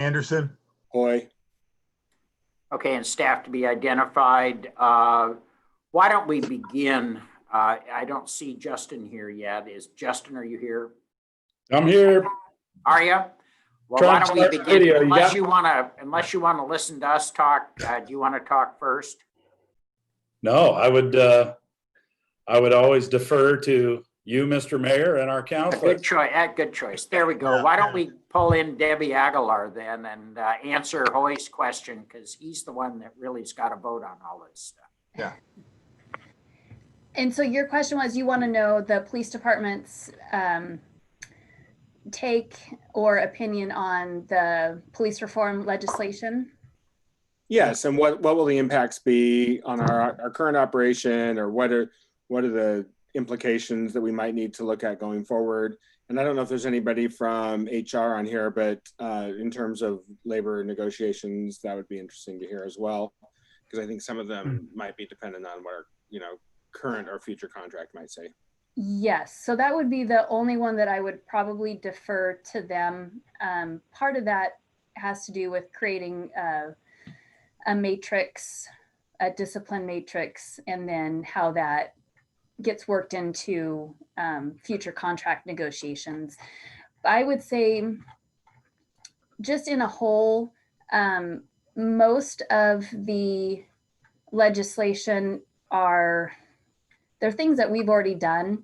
Anderson. Hoy. Okay, and staff to be identified. Why don't we begin? I don't see Justin here yet. Justin, are you here? I'm here. Are you? Well, why don't we begin? Unless you want to listen to us talk. Do you want to talk first? No, I would always defer to you, Mr. Mayor, and our council. Good choice. Good choice. There we go. Why don't we pull in Debbie Aguilar then and answer Hoy's question, because he's the one that really's got to vote on all this stuff. Yeah. And so your question was, you want to know the police department's take or opinion on the police reform legislation? Yes, and what will the impacts be on our current operation, or what are the implications that we might need to look at going forward? And I don't know if there's anybody from HR on here, but in terms of labor negotiations, that would be interesting to hear as well, because I think some of them might be dependent on what our, current or future contract might say. Yes, so that would be the only one that I would probably defer to them. Part of that has to do with creating a matrix, a discipline matrix, and then how that gets worked into future contract negotiations. I would say, just in a whole, most of the legislation they're things that we've already done.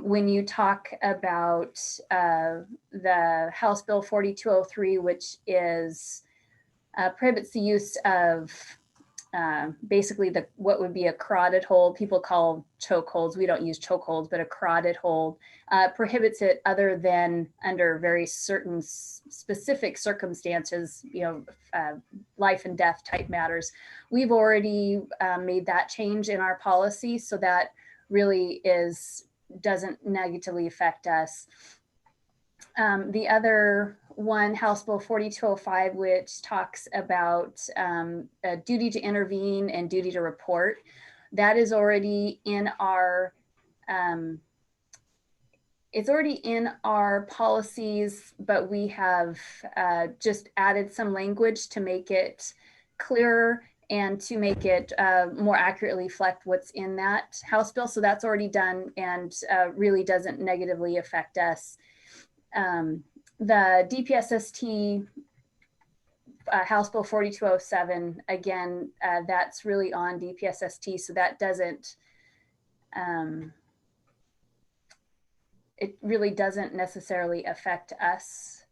When you talk about the House Bill 4203, which is prohibits the use of basically what would be a carotid hold. People call chokeholds. We don't use chokeholds, but a carotid hold prohibits it other than under very certain specific circumstances, life and death type matters. We've already made that change in our policy, so that really doesn't negatively affect us. The other one, House Bill 4205, which talks about a duty to intervene and duty to report, that is already in our it's already in our policies, but we have just added some language to make it clearer and to make it more accurately reflect what's in that House bill. So that's already done and really doesn't negatively affect us. The DPSST House Bill 4207, again, that's really on DPSST, so that doesn't, it really doesn't necessarily affect us.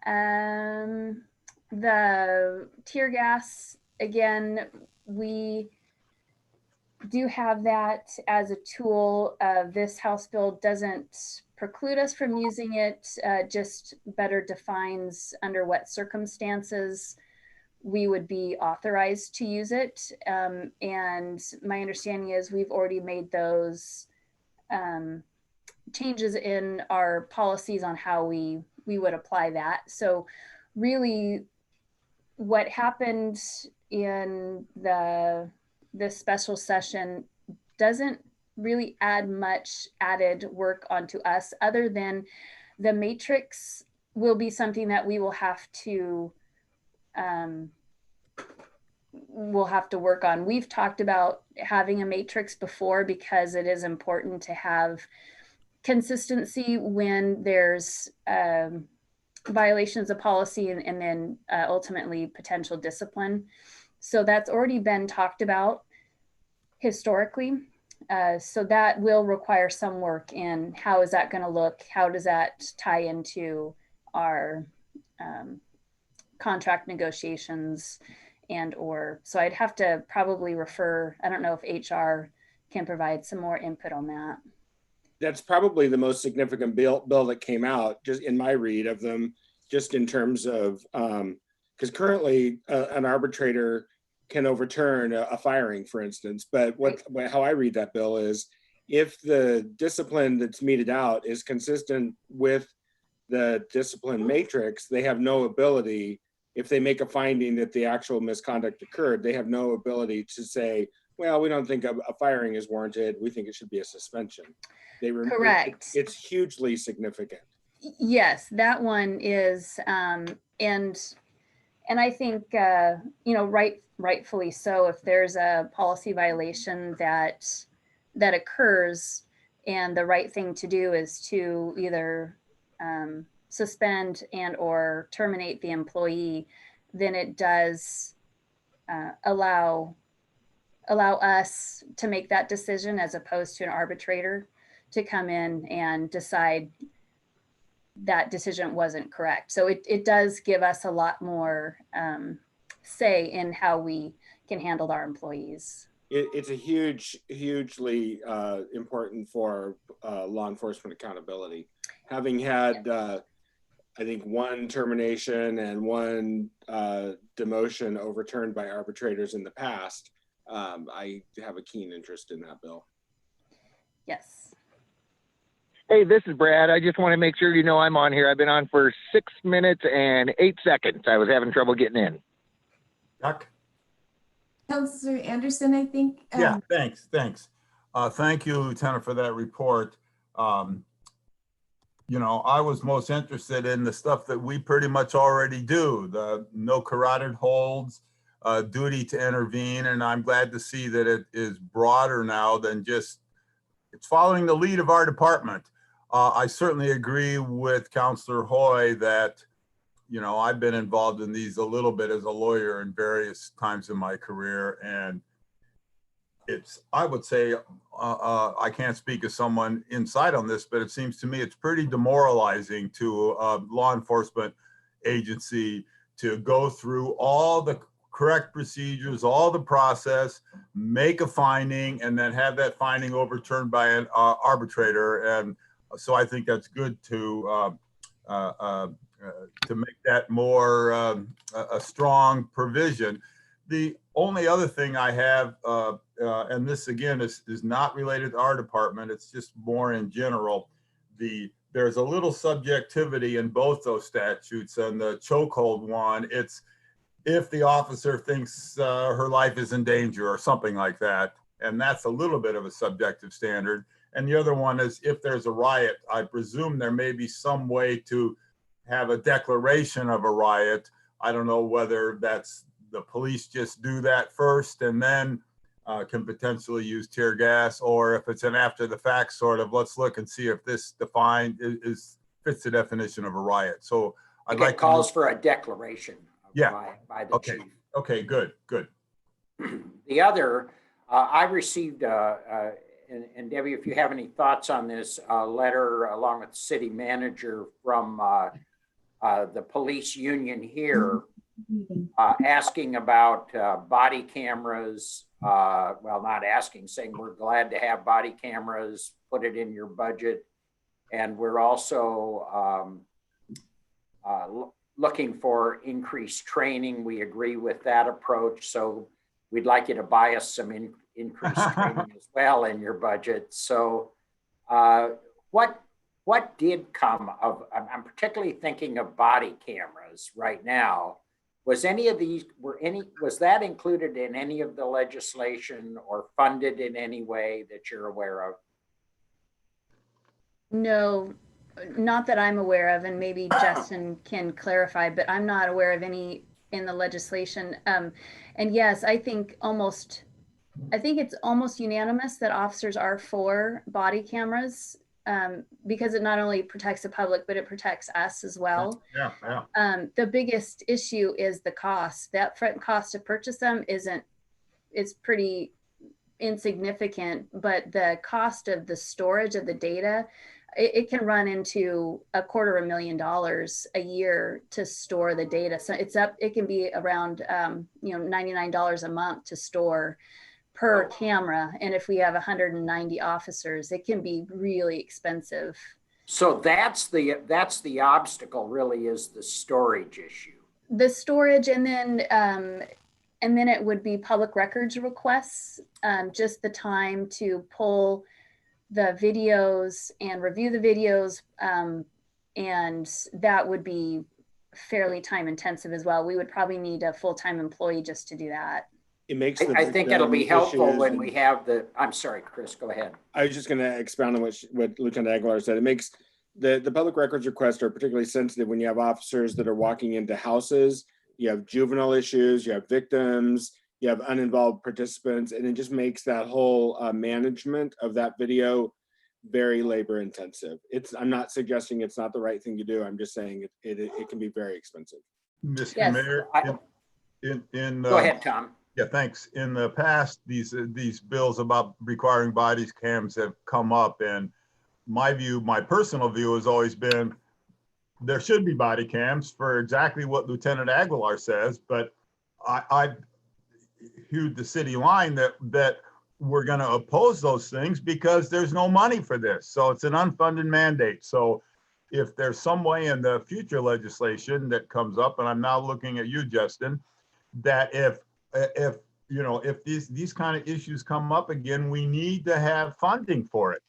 The tear gas, again, we do have that as a tool. This House bill doesn't preclude us from using it, just better defines under what circumstances we would be authorized to use it. And my understanding is we've already made those changes in our policies on how we would apply that. So really what happened in this special session doesn't really add much added work onto us, other than the matrix will be something that we will have to work on. We've talked about having a matrix before because it is important to have consistency when there's violations of policy and then ultimately potential discipline. So that's already been talked about historically. So that will require some work in how is that going to look? How does that tie into our contract negotiations so I'd have to probably refer, I don't know if HR can provide some more input on that. That's probably the most significant bill that came out, just in my read of them, just in terms of, because currently an arbitrator can overturn a firing, for instance. But how I read that bill is, if the discipline that's meted out is consistent with the discipline matrix, they have no ability, if they make a finding that the actual misconduct occurred, they have no ability to say, well, we don't think a firing is warranted. We think it should be a suspension. Correct. It's hugely significant. Yes, that one is and I think, rightfully so, if there's a policy violation that occurs, and the right thing to do is to either suspend and or terminate the employee, then it does allow us to make that decision, as opposed to an arbitrator to come in and decide that decision wasn't correct. So it does give us a lot more say in how we can handle our employees. It's a hugely important for law enforcement accountability. Having had, I think, one termination and one demotion overturned by arbitrators in the past, I have a keen interest in that bill. Yes. Hey, this is Brad. I just want to make sure you know I'm on here. I've been on for 6 minutes and 8 seconds. I was having trouble getting in. Chuck? Councillor Anderson, I think. Yeah, thanks. Thank you, Lieutenant, for that report. You know, I was most interested in the stuff that we pretty much already do, the no carotid holds, duty to intervene, and I'm glad to see that it is broader now than just, it's following the lead of our department. I certainly agree with Councillor Hoy that, you know, I've been involved in these a little bit as a lawyer in various times in my career. And it's, I would say, I can't speak as someone inside on this, but it seems to me it's pretty demoralizing to a law enforcement agency to go through all the correct procedures, all the process, make a finding, and then have that finding overturned by an arbitrator. And so I think that's good to make that more a strong provision. The only other thing I have, and this again is not related to our department, it's just more in general, there's a little subjectivity in both those statutes. And the chokehold one, it's if the officer thinks her life is in danger or something like that. And that's a little bit of a subjective standard. And the other one is if there's a riot, I presume there may be some way to have a declaration of a riot. I don't know whether that's the police just do that first and then can potentially use tear gas, or if it's an after the fact sort of, let's look and see if this fits the definition of a riot. So I'd like calls for a declaration by the Okay. chief. Okay, good. The other, I received, and Debbie, if you have any thoughts on this, letter along with the city manager from the police union here, asking about body cameras. Well, not asking, saying we're glad to have body cameras, put it in your budget. And we're also looking for increased training. We agree with that approach. So we'd like you to buy us some increased training as well in your budget. So what did come of, I'm particularly thinking of body cameras right now. Was any of these, was that included in any of the legislation or funded in any way that you're aware of? No, not that I'm aware of, and maybe Justin can clarify, but I'm not aware of any in the legislation. And yes, I think it's almost unanimous that officers are for body cameras, because it not only protects the public, but it protects us as well. Yeah. The biggest issue is the cost. The upfront cost to purchase them it's pretty insignificant, but the cost of the storage of the data, it can run into $250,000 a year to store the data. So it can be around $99 a month to store per camera. And if we have 190 officers, it can be really expensive. So that's the obstacle, really, is the storage issue. The storage, and then it would be public records requests, just the time to pull the videos and review the videos. And that would be fairly time intensive as well. We would probably need a full-time employee just to do that. It makes I think it'll be helpful when we have I'm sorry, Chris, go ahead. I was just going to expound on what Lieutenant Aguilar said. It makes the public records requests are particularly sensitive when you have officers that are walking into houses, you have juvenile issues, you have victims, you have uninvolved participants, and it just makes that whole management of that video very labor intensive. I'm not suggesting it's not the right thing to do. I'm just saying it can be very expensive. Mr. Yes. Mayor, Go ahead, Tom. yeah, thanks. In the past, these bills about requiring body cams have come up, and my personal view has always been there should be body cams for exactly what Lieutenant Aguilar says, but I hewed the city line that we're going to oppose those things because there's no money for this. So it's an unfunded mandate. So if there's some way in the future legislation that comes up, and I'm now looking at you, Justin, that if these kind of issues come up again, we need to have funding for it.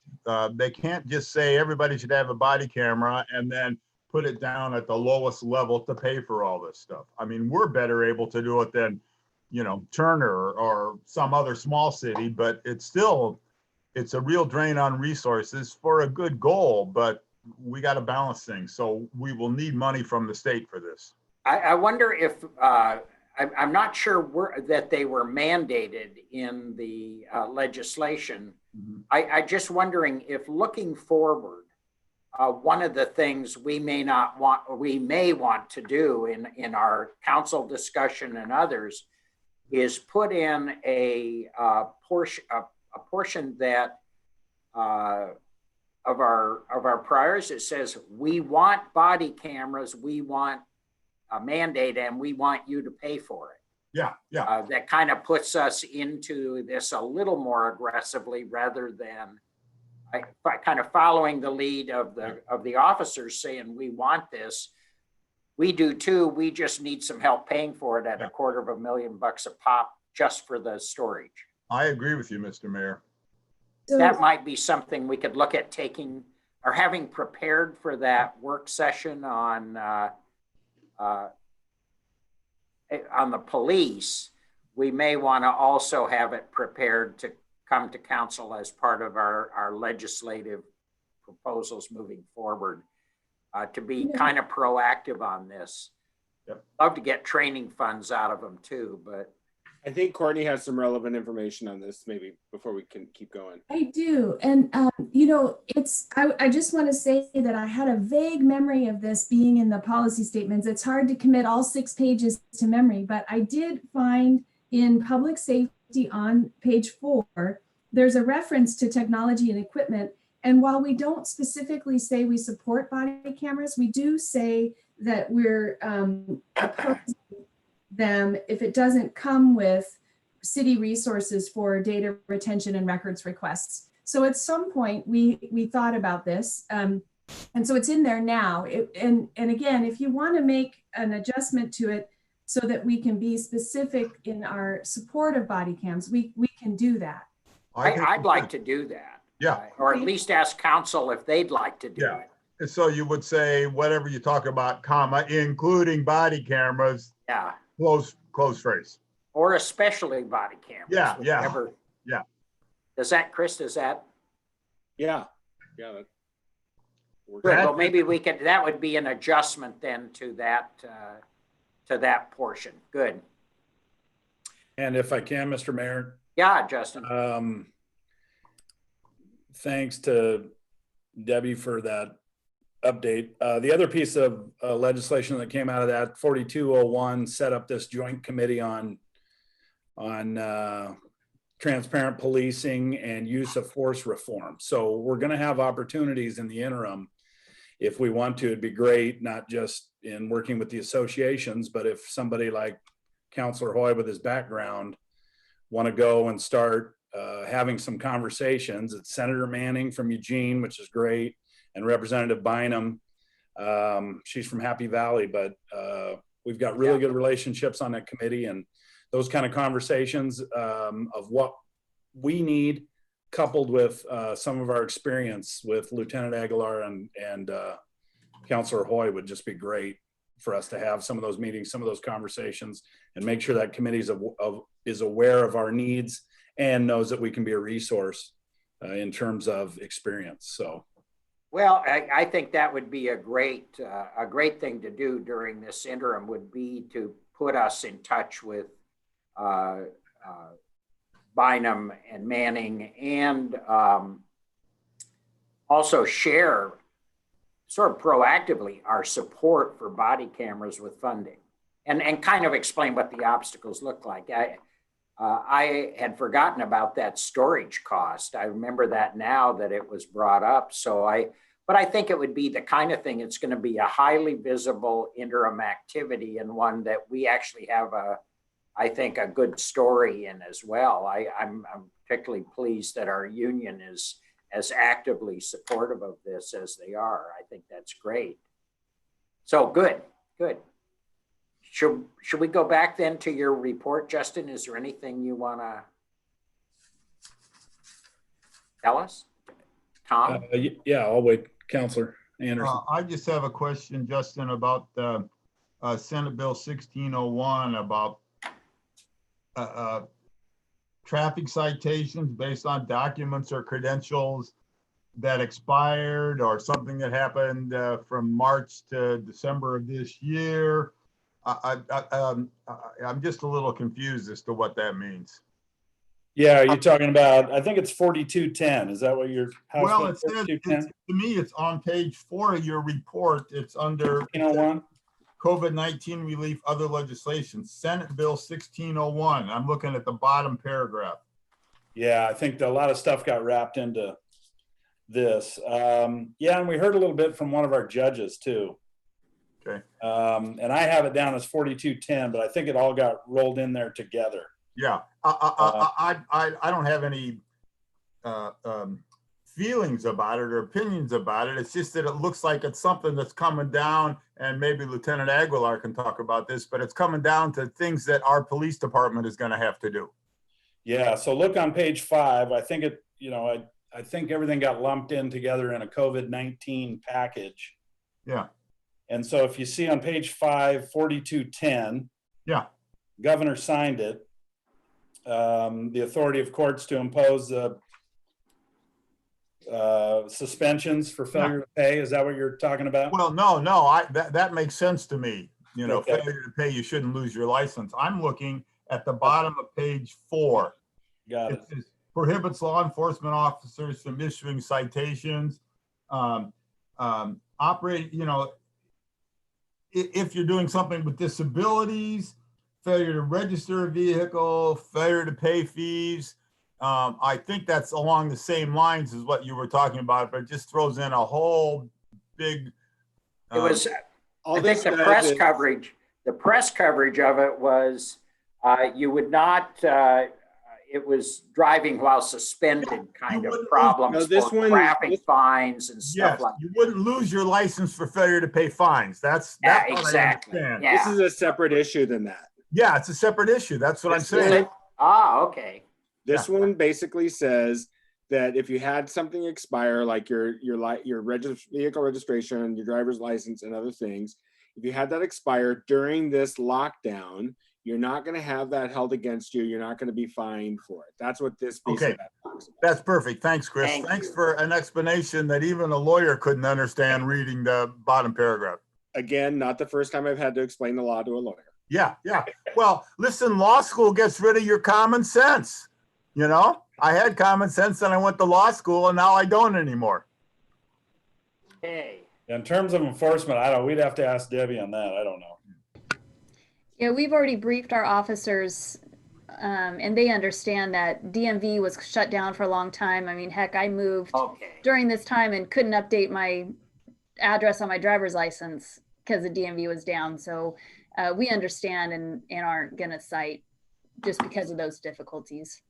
They can't just say everybody should have a body camera and then put it down at the lowest level to pay for all this stuff. I mean, we're better able to do it than, Turner or some other small city, but it's a real drain on resources for a good goal, but we got to balance things. So we will need money from the state for this. I wonder if, I'm not sure that they were mandated in the legislation. Mhm. I just wondering if looking forward, one of the things we may want to do in our council discussion and others is put in a portion that of our priors. It says we want body cameras, we want a mandate, and we want you to pay for it. Yeah. That kind of puts us into this a little more aggressively rather than kind of following the lead of the officers saying we want this. We do too. We just need some help paying for it at $250,000 a pop just for the storage. I agree with you, Mr. Mayor. So, That might be something we could look at taking or having prepared for that work session on the police. We may want to also have it prepared to come to council as part of our legislative proposals moving forward, to be kind of proactive on this. Yep. Love to get training funds out of them too, but I think Courtney has some relevant information on this, maybe before we can keep going. I do. And, I just want to say that I had a vague memory of this being in the policy statements. It's hard to commit all 6 pages to memory, but I did find in public safety on page 4, there's a reference to technology and equipment. And while we don't specifically say we support body cameras, we do say that we're opposing them if it doesn't come with city resources for data retention and records requests. So at some point we thought about this, and so it's in there now. And again, if you want to make an adjustment to it so that we can be specific in our support of body cams, we can do that. I'd like to do that. Yeah. Or at least ask council if they'd like to do Yeah. it. And so you would say, whatever you talk about, comma, including body cameras, close phrase. Or especially body cameras. Yeah. Whichever. Yeah. Does that, Chris, Yeah. That works. Good. Well, maybe that would be an adjustment then to that portion. Good. And if I can, Mr. Mayor, Yeah, Justin. thanks to Debbie for that update. The other piece of legislation that came out of that, 4201, set up this joint committee on transparent policing and use of force reform. So we're going to have opportunities in the interim. If we want to, it'd be great, not just in working with the associations, but if somebody like Councilor Hoy with his background want to go and start having some conversations. It's Senator Manning from Eugene, which is great, and Representative Bynum. She's from Happy Valley, but we've got really good relationships on that committee, and those kind of conversations of what we need, coupled with some of our experience with Lieutenant Aguilar and Councilor Hoy, would just be great for us to have some of those meetings, some of those conversations, and make sure that committee is aware of our needs and knows that we can be a resource in terms of experience. So Well, I think that would be a great thing to do during this interim would be to put us in touch with uh, uh, Bynum and Manning, and also share sort of proactively our support for body cameras with funding, and kind of explain what the obstacles look like. I had forgotten about that storage cost. I remember that now that it was brought up. But I think it would be the kind of thing, it's going to be a highly visible interim activity, and one that we actually have I think, a good story in as well. I'm particularly pleased that our union is as actively supportive of this as they are. I think that's great. So good. Should we go back then to your report, Justin? Is there anything you want to tell us? Tom? Yeah, I'll wait. Counselor Anderson. I just have a question, Justin, about Senate Bill 1601 about traffic citations based on documents or credentials that expired or something that happened from March to December of this year. I'm just a little confused as to what that means. Yeah, you're talking about, I think it's 4210. Is that what your House Well, Bill it says, 4210? to me, it's on page 4 of your report. It's under 1601? COVID-19 relief, other legislation, Senate Bill 1601. I'm looking at the bottom paragraph. Yeah, I think a lot of stuff got wrapped into this. Yeah, and we heard a little bit from one of our judges too. Okay. And I have it down as 4210, but I think it all got rolled in there together. Yeah, I don't have any feelings about it or opinions about it. It's just that it looks like it's something that's coming down, and maybe Lieutenant Aguilar can talk about this, but it's coming down to things that our police department is going to have to do. Yeah, so look on page 5. I think it, I think everything got lumped in together in a COVID-19 package. Yeah. And so if you see on page 5, 4210, yeah, governor signed it. The authority of courts to impose suspensions for failure to pay. Is that what you're talking about? Well, no, that makes sense to me. Okay. Failure to pay, you shouldn't lose your license. I'm looking at the bottom of page 4. Got it. It says, prohibits law enforcement officers from issuing citations, operating, if you're doing something with disabilities, failure to register a vehicle, failure to pay fees. I think that's along the same lines as what you were talking about, but it just throws in a whole big. It was, I think the press coverage of it was, you would not, it was driving while suspended kind of problems for traffic fines and stuff like that. You wouldn't lose your license for failure to pay fines. That's exactly. Yeah. This is a separate issue than that. Yeah, it's a separate issue. That's what I'm saying. Okay. This one basically says that if you had something expire, like your vehicle registration, your driver's license, and other things, if you had that expire during this lockdown, you're not going to have that held against you. You're not going to be fined for it. That's what this basically talks about. That's perfect. Thanks, Chris. Thanks for an explanation that even a lawyer couldn't understand reading the bottom paragraph. Again, not the first time I've had to explain the law to a lawyer. Yeah. Well, listen, law school gets rid of your common sense. I had common sense and I went to law school, and now I don't anymore. Hey. In terms of enforcement, we'd have to ask Debbie on that. I don't know. Yeah, we've already briefed our officers, and they understand that DMV was shut down for a long time. I mean, heck, I moved during this time and couldn't update my address on my driver's license because the DMV was down. So we understand and aren't going to cite just because of those difficulties.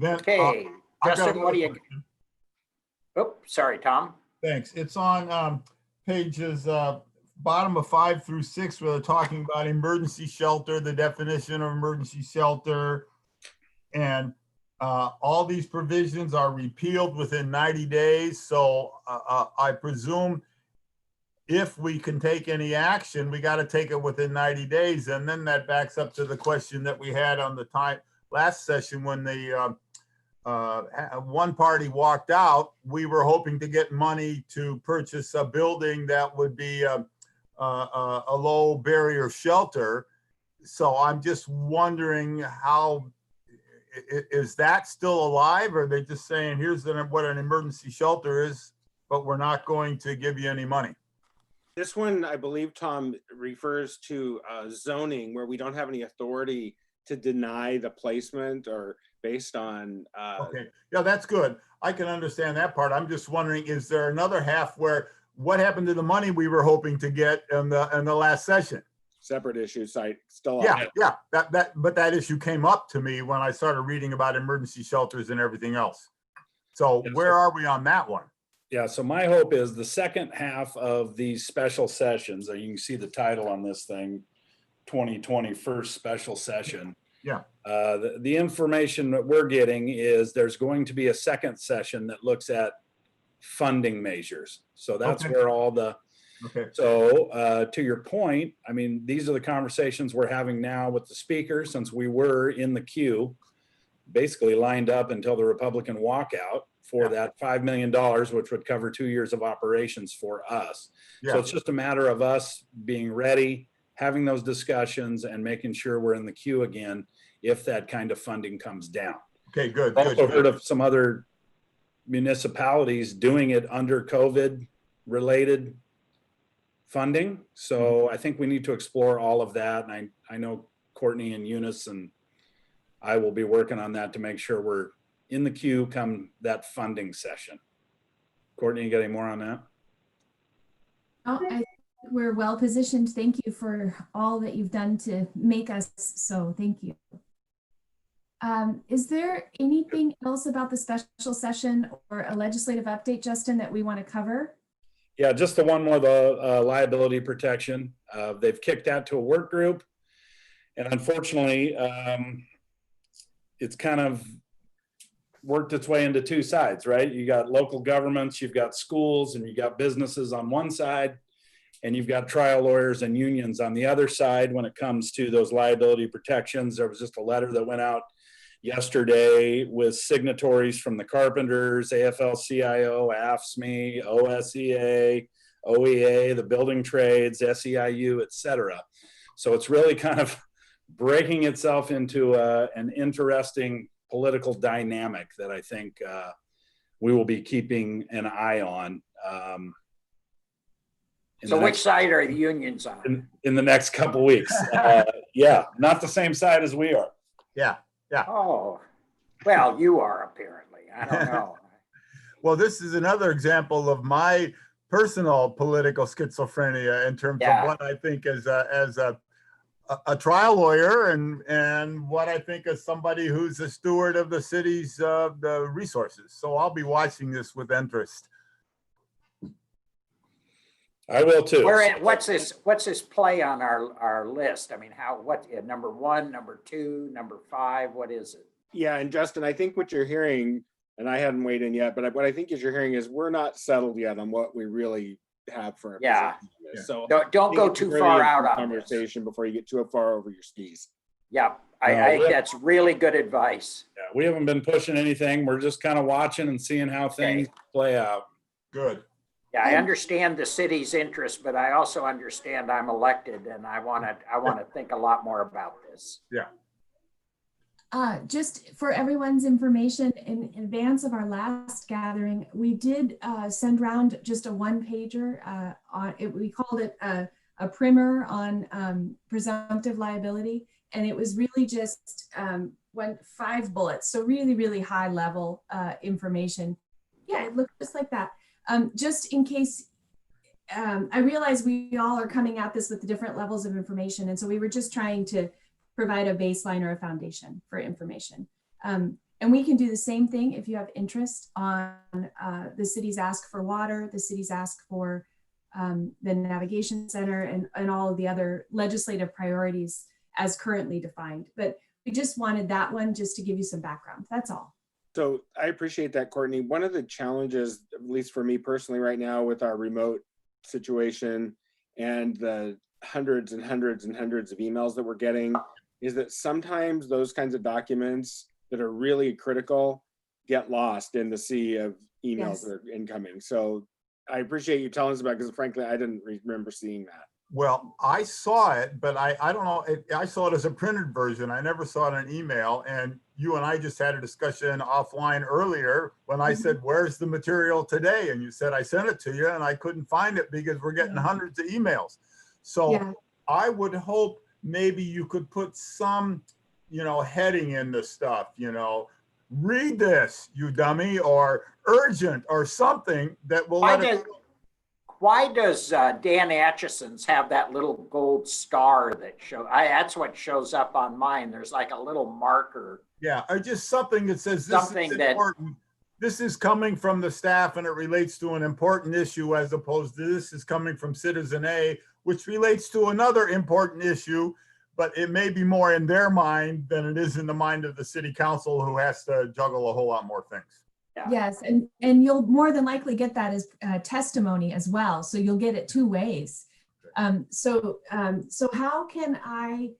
Okay. Justin, what do you? Oh, sorry, Tom. Thanks. It's on pages bottom of 5 through 6, where they're talking about emergency shelter, the definition of emergency shelter, and all these provisions are repealed within 90 days. So I presume if we can take any action, we got to take it within 90 days. And then that backs up to the question that we had on the last session when the one party walked out, we were hoping to get money to purchase a building that would be a low barrier shelter. So I'm just wondering how, is that still alive? Or are they just saying, here's what an emergency shelter is, but we're not going to give you any money? This one, I believe, Tom, refers to zoning where we don't have any authority to deny the placement or based on. Okay, yeah, that's good. I can understand that part. I'm just wondering, is there another half where, what happened to the money we were hoping to get in the last session? Separate issue site still. Yeah, but that issue came up to me when I started reading about emergency shelters and everything else. So Yes, where sir. are we on that one? Yeah, so my hope is the second half of these special sessions, you can see the title on this thing, 2020 first special session. Yeah. The information that we're getting is there's going to be a second session that looks at funding measures. So that's Okay. where all the, Okay, so to your point, I mean, these are the conversations we're having now with the speaker, since we were in the queue, basically lined up until the Republican walkout for Yeah. that $5 million, which would cover 2 years of operations for us. So yeah, it's just a matter of us being ready, having those discussions and making sure we're in the queue again if that kind of funding comes down. okay, good, I've also good. heard of some other municipalities doing it under COVID related funding. So I think we need to explore all of that. And I know Courtney and Eunice and I will be working on that to make sure we're in the queue come that funding session. Courtney, you got any more on that? Oh, I think we're well positioned. Thank you for all that you've done to make us so. Thank you. Is there anything else about the special session or a legislative update, Justin, that we want to cover? Yeah, just the one more, the liability protection. They've kicked that to a work group. And unfortunately, it's kind of worked its way into two sides, right? You got local governments, you've got schools, and you got businesses on one side, and you've got trial lawyers and unions on the other side when it comes to those liability protections. There was just a letter that went out yesterday with signatories from the carpenters, AFL-CIO, AFSCME, OSEA, OEA, the building trades, SEIU, et cetera. So it's really kind of breaking itself into an interesting political dynamic that I think we will be keeping an eye on. So which side are the unions on? In the next couple of weeks. Yeah, not the same side as we are. Yeah, Oh, well, you are apparently. I don't know. well, this is another example of my personal political schizophrenia in terms Yeah. of what I think as a trial lawyer and what I think as somebody who's a steward of the city's the resources. So I'll be watching this with interest. I will too. What's this play on our list? I mean, what, number 1, number 2, number 5, what is it? Yeah, and Justin, I think what you're hearing, and I hadn't weighed in yet, but what I think is you're hearing is we're not settled yet on what we really have for our Yeah. position on this. So Don't go too far out on this. conversation before you get too far over your skis. Yeah, I think that's really good advice. Yeah, we haven't been pushing anything. We're just kind of watching and seeing how things play out. Good. Yeah, I understand the city's interest, but I also understand I'm elected and I want to think a lot more about this. Just for everyone's information, in advance of our last gathering, we did send around just a one-pager. We called it a primer on presumptive liability, and it was really just 5 bullets. So really, really high level information. Yeah, it looked just like that. Just in case, I realize we all are coming at this with different levels of information, and so we were just trying to provide a baseline or a foundation for information. And we can do the same thing if you have interest on the city's ask for water, the city's ask for the navigation center, and all of the other legislative priorities as currently defined. But we just wanted that one just to give you some background. That's all. So I appreciate that, Courtney. One of the challenges, at least for me personally right now with our remote situation and the hundreds and hundreds and hundreds of emails that we're getting, is that sometimes those kinds of documents that are really critical get lost in the sea of emails Yes. that are incoming. So I appreciate you telling us about it, because frankly, I didn't remember seeing that. Well, I saw it, but I don't know, I saw it as a printed version. I never saw it in email. And you and I just had a discussion offline earlier when I said, where's the material today? And you said, I sent it to you and I couldn't find it because we're getting Yeah. hundreds of emails. So Yeah. I would hope maybe you could put some, heading in the stuff, read this, you dummy, or urgent or something that will let it. Why does Dan Atchison's have that little gold star that that's what shows up on mine. There's like a little marker. Yeah, or just something that says this Something is that- important. This is coming from the staff and it relates to an important issue, as opposed to this is coming from citizen A, which relates to another important issue, but it may be more in their mind than it is in the mind of the city council, who has to juggle a whole lot more things. Yeah. Yes, and you'll more than likely get that as testimony as well. So you'll get it two ways. So how can I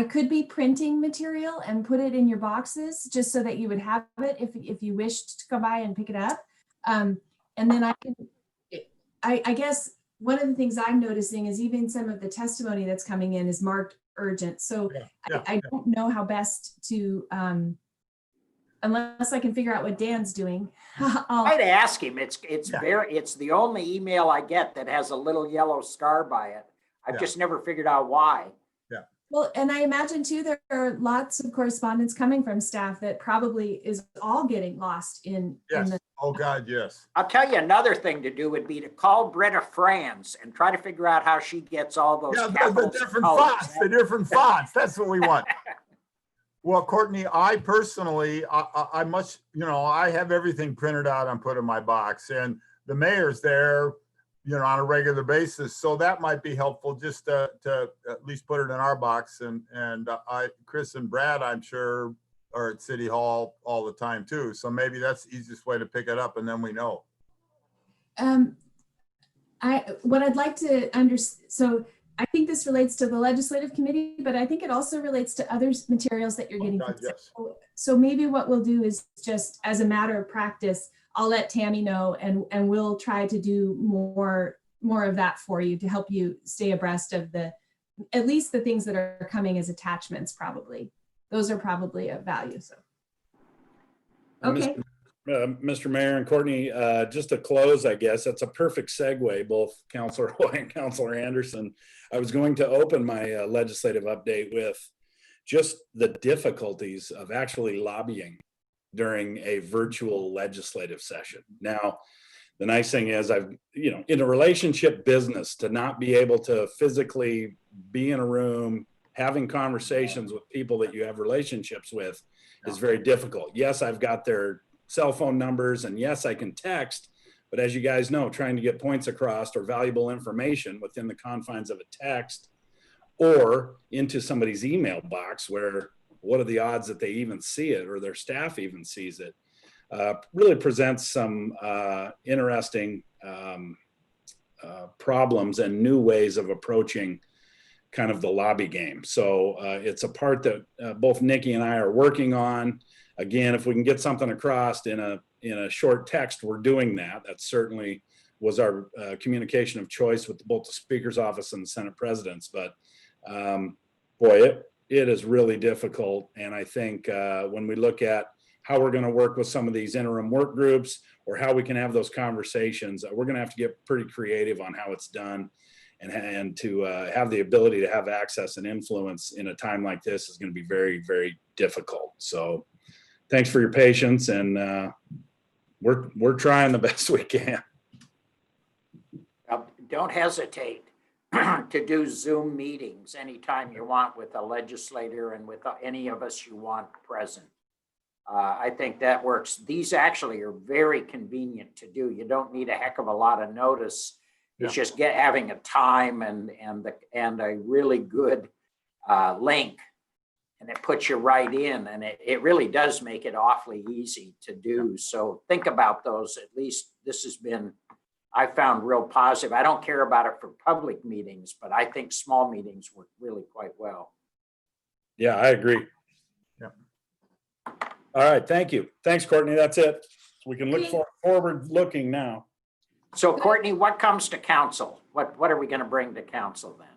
could be printing material and put it in your boxes just so that you would have it if you wished to come by and pick it up. And then I guess one of the things I'm noticing is even some of the testimony that's coming in is marked urgent. So I don't know how best to, unless I can figure out what Dan's doing. I'd ask him. It's Yeah. it's the only email I get that has a little yellow star by it. I've Yeah. just never figured out why. Well, and I imagine too, there are lots of correspondence coming from staff that probably is all getting lost in Yes. the, Oh, God, yes. I'll tell you another thing to do would be to call Britta Franz and try to figure out how she gets all those Yeah, the capitals and different colors. fonts, the different fonts. That's what we want. Well, Courtney, I personally, I must, I have everything printed out and put in my box, and the mayor's there, on a regular basis. So that might be helpful, just to at least put it in our box. And Chris and Brad, I'm sure, are at City Hall all the time too. So maybe that's the easiest way to pick it up, and then we know. what I'd like to understand, so I think this relates to the legislative committee, but I think it also relates to other materials that you're getting. God, yes. So maybe what we'll do is just as a matter of practice, I'll let Tammy know and we'll try to do more of that for you to help you stay abreast of at least the things that are coming as attachments, probably. Those are probably of value, so. Okay. Mr. Mayor and Courtney, just to close, I guess, that's a perfect segue, both Councilor Hoy and Councilor Anderson. I was going to open my legislative update with just the difficulties of actually lobbying during a virtual legislative session. Now, the nice thing is in a relationship business, to not be able to physically be in a room, having conversations with people that you have relationships with is very difficult. Yes, I've got their cell phone numbers, and yes, I can text, but as you guys know, trying to get points across or valuable information within the confines of a text or into somebody's email box, where what are the odds that they even see it or their staff even sees it, really presents some interesting problems and new ways of approaching kind of the lobby game. So it's a part that both Nikki and I are working on. Again, if we can get something across in a short text, we're doing that. That certainly was our communication of choice with both the Speaker's office and the Senate presidents. But boy, it is really difficult. And I think when we look at how we're going to work with some of these interim work groups or how we can have those conversations, we're going to have to get pretty creative on how it's done. And to have the ability to have access and influence in a time like this is going to be very, very difficult. So thanks for your patience, and we're trying the best we can. Don't hesitate to do Zoom meetings anytime you want with a legislator and with any of us you want present. I think that works. These actually are very convenient to do. You don't need a heck of a lot of notice. It's just having a time and a really good link, and it puts you right in, and it really does make it awfully easy to do. So think about those. At least this has been, I found, real positive. I don't care about it for public meetings, but I think small meetings work really quite well. Yeah, I agree. All right, thank you. Thanks, Courtney. That's it. We can look Okay. forward looking now. So Courtney, what comes to council? What are we going to bring to council then?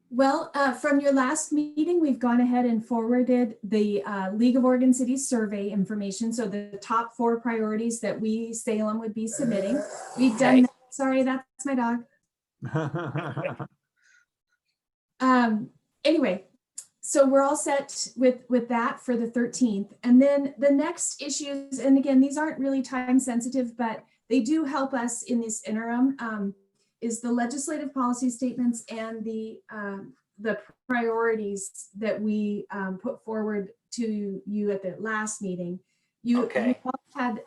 Well, from your last meeting, we've gone ahead and forwarded the League of Oregon Cities survey information. So the top 4 priorities that we, Salem, would be submitting. We've done Okay. that. Sorry, that's my dog. Anyway, so we're all set with that for the 13th. And then the next issues, and again, these aren't really time sensitive, but they do help us in this interim, is the legislative policy statements and the priorities that we put forward to you at the last meeting. You Okay. all had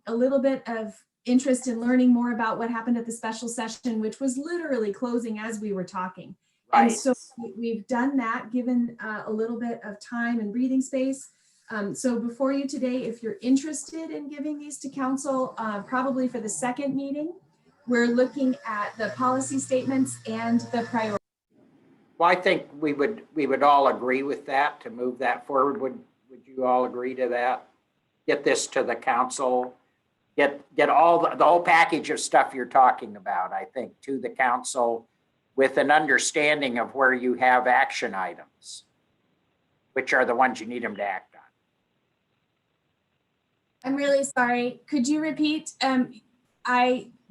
a little bit of interest in learning more about what happened at the special session, which was literally closing as we were talking. And Right. so we've done that, given a little bit of time and breathing space. So before you today, if you're interested in giving these to council, probably for the second meeting, we're looking at the policy statements and the priorities. Well, I think we would all agree with that, to move that forward. Would you all agree to that? Get this to the council, get all the whole package of stuff you're talking about, I think, to the council with an understanding of where you have action items, which are the ones you need them to act on. I'm really sorry. Could you repeat?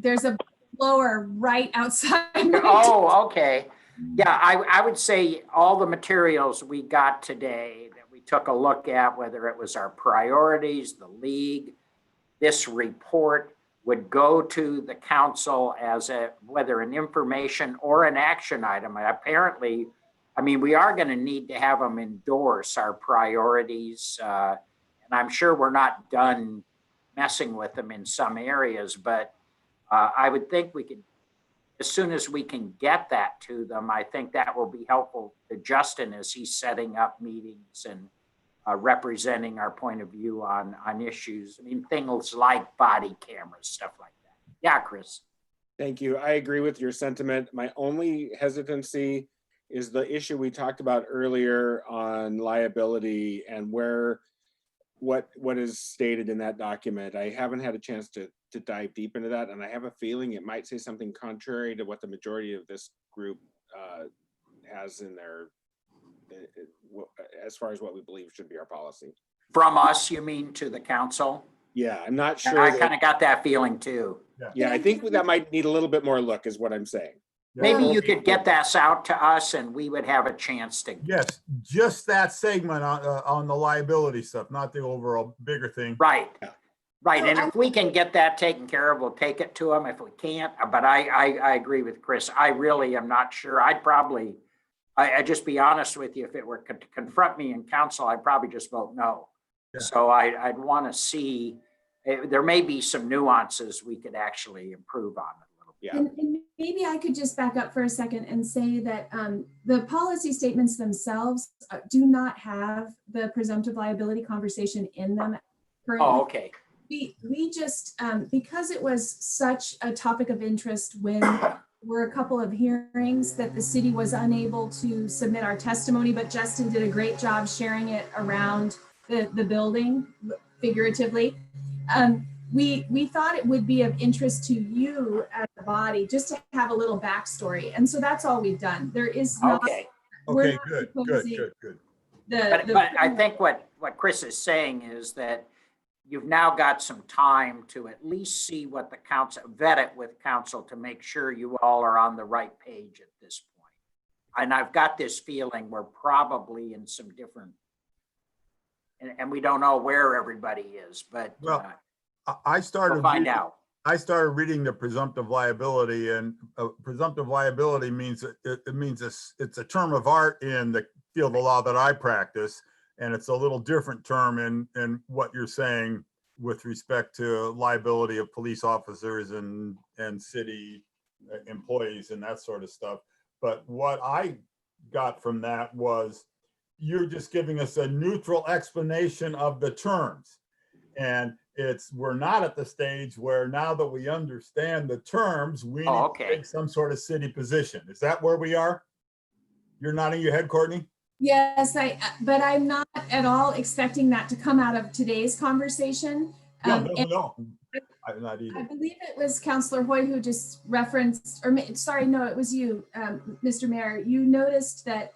There's a blower right outside. Oh, okay. Yeah, I would say all the materials we got today that we took a look at, whether it was our priorities, the league, this report would go to the council as whether an information or an action item. And apparently, I mean, we are going to need to have them endorse our priorities. And I'm sure we're not done messing with them in some areas, but I would think we could, as soon as we can get that to them, I think that will be helpful to Justin as he's setting up meetings and representing our point of view on issues. I mean, things like body cameras, stuff like that. Yeah, Chris. Thank you. I agree with your sentiment. My only hesitancy is the issue we talked about earlier on liability and what is stated in that document. I haven't had a chance to dive deep into that, and I have a feeling it might say something contrary to what the majority of this group has in their, as far as what we believe should be our policy. From us, you mean, to the council? Yeah, I'm not And sure. I kind of got that feeling too. Yeah, I think that might need a little bit more look, is what I'm saying. Maybe you could get that out to us and we would have a chance to. Yes, just that segment on the liability stuff, not the overall bigger thing. Right. Yeah. Right. And if we can get that taken care of, we'll take it to them. If we can't, but I agree with Chris. I really am not sure. I'd just be honest with you. If it were to confront me in council, I'd probably just vote no. Yeah. So I'd want to see, there may be some nuances we could actually improve on a little bit. Yeah. And maybe I could just back up for a second and say that the policy statements themselves do not have the presumptive liability conversation in them currently. Oh, okay. We just, because it was such a topic of interest when were a couple of hearings that the city was unable to submit our testimony, but Justin did a great job sharing it around the building, figuratively. We thought it would be of interest to you as a body just to have a little backstory. And so that's all we've done. There is not. Okay. we're Okay, not good. proposing But I think what Chris is saying is that you've now got some time to at least see what the council, vet it with council to make sure you all are on the right page at this point. And I've got this feeling we're probably in some different, and we don't know where everybody is, but Well, I started. we'll find out. I started reading the presumptive liability, and presumptive liability means it means it's a term of art in the field of law that I practice, and it's a little different term in what you're saying with respect to liability of police officers and city employees and that sort of stuff. But what I got from that was you're just giving us a neutral explanation of the terms, and we're not at the stage where now that we understand the terms, we need to take some sort of city position. Is that where we are? You're nodding your head, Courtney? Yes, but I'm not at all expecting that to come out of today's conversation. Yeah, And no, I'm not I either. believe it was Councillor Hoy who just referenced, sorry, no, it was you, Mr. Mayor. You noticed that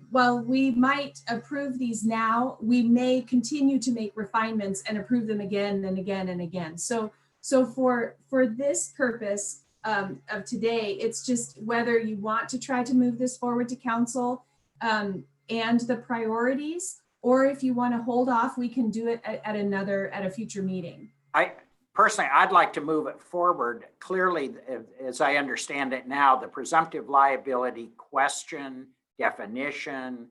while we might approve these now, we may continue to make refinements and approve them again and again and again. So for this purpose of today, it's just whether you want to try to move this forward to council and the priorities, or if you want to hold off, we can do it at a future meeting. Personally, I'd like to move it forward. Clearly, as I understand it now, the presumptive liability question, definition,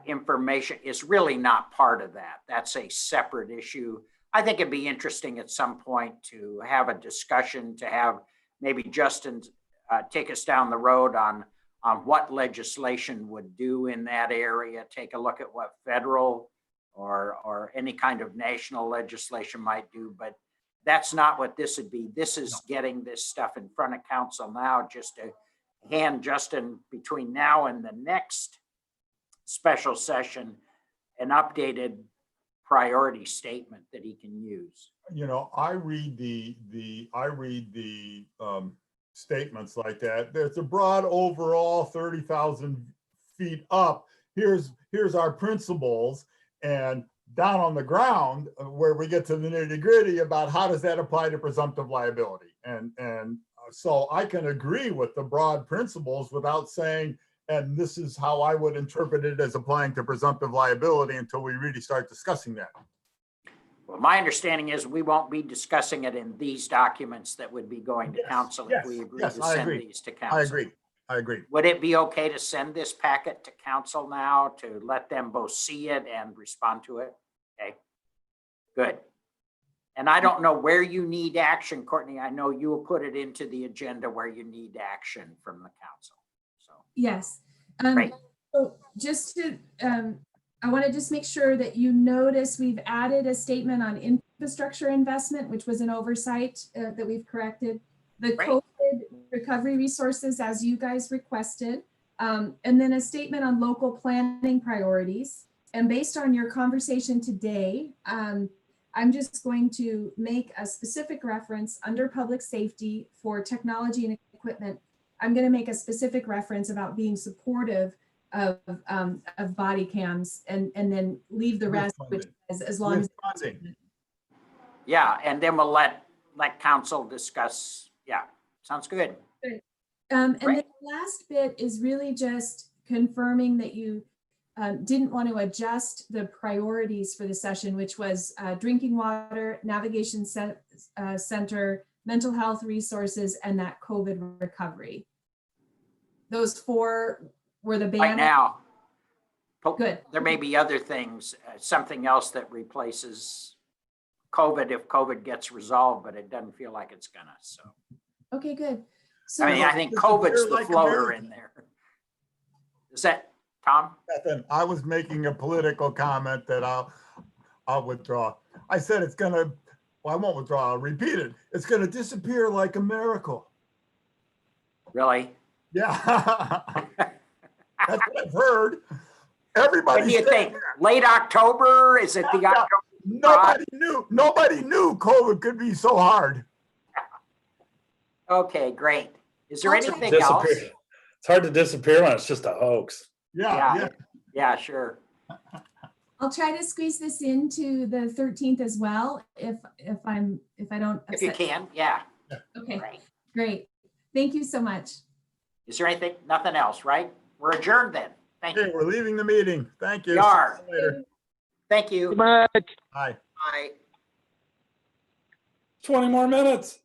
information is really not part of that. That's a separate issue. I think it'd be interesting at some point to have a discussion, to have maybe Justin take us down the road on what legislation would do in that area, take a look at what federal or any kind of national legislation might do, but that's not what this would be. This is getting this stuff in front of council now, just to hand Justin between now and the next special session an updated priority statement that he can use. You know, I read the statements like that. There's a broad overall 30,000 feet up. Here's our principles, and down on the ground where we get to the nitty gritty about how does that apply to presumptive liability. And so I can agree with the broad principles without saying, and this is how I would interpret it as applying to presumptive liability, until we really start discussing that. Well, my understanding is we won't be discussing it in these documents that would be going to council if we agree to send these to council. I agree. Would it be okay to send this packet to council now to let them both see it and respond to it? Okay, good. And I don't know where you need action, Courtney. I know you will put it into the agenda where you need action from the council. So Yes. Great. So just to, I want to just make sure that you notice we've added a statement on infrastructure investment, which was an oversight that we've corrected. The Great. COVID recovery resources as you guys requested, and then a statement on local planning priorities. And based on your conversation today, I'm just going to make a specific reference under public safety for technology and equipment. I'm going to make a specific reference about being supportive of body cams, and then leave the rest, which as long as yeah, and then we'll let council discuss. Yeah, sounds good. and then the last bit is really just confirming that you didn't want to adjust the priorities for the session, which was drinking water, navigation center, mental health resources, and that COVID recovery. Those four were the ban. Right now, Good. There may be other things, something else that replaces COVID if COVID gets resolved, but it doesn't feel like it's gonna. So, Okay, good. So I mean, I think COVID's the floater in there. Is that Tom? Ethan, I was making a political comment that I'll withdraw. I said it's gonna, well, I won't withdraw, I'll repeat it. It's gonna disappear like a miracle. Really? Yeah. That's what I've heard. Everybody. What do you think? Late October? Is it the October? Nobody knew COVID could be so hard. Okay, great. Is there I'll check anything else? Disappear. It's hard to disappear when it's just a hoax. Yeah, sure. I'll try to squeeze this into the 13th as well, if I don't. If you upset- can, yeah. Okay, Great. great. Thank you so much. Is there anything? Nothing else, right? We're adjourned then. Thank Okay, you. we're leaving the meeting. Thank you. We are. See you later. Thank you. Much. Bye. Bye. 20 more minutes.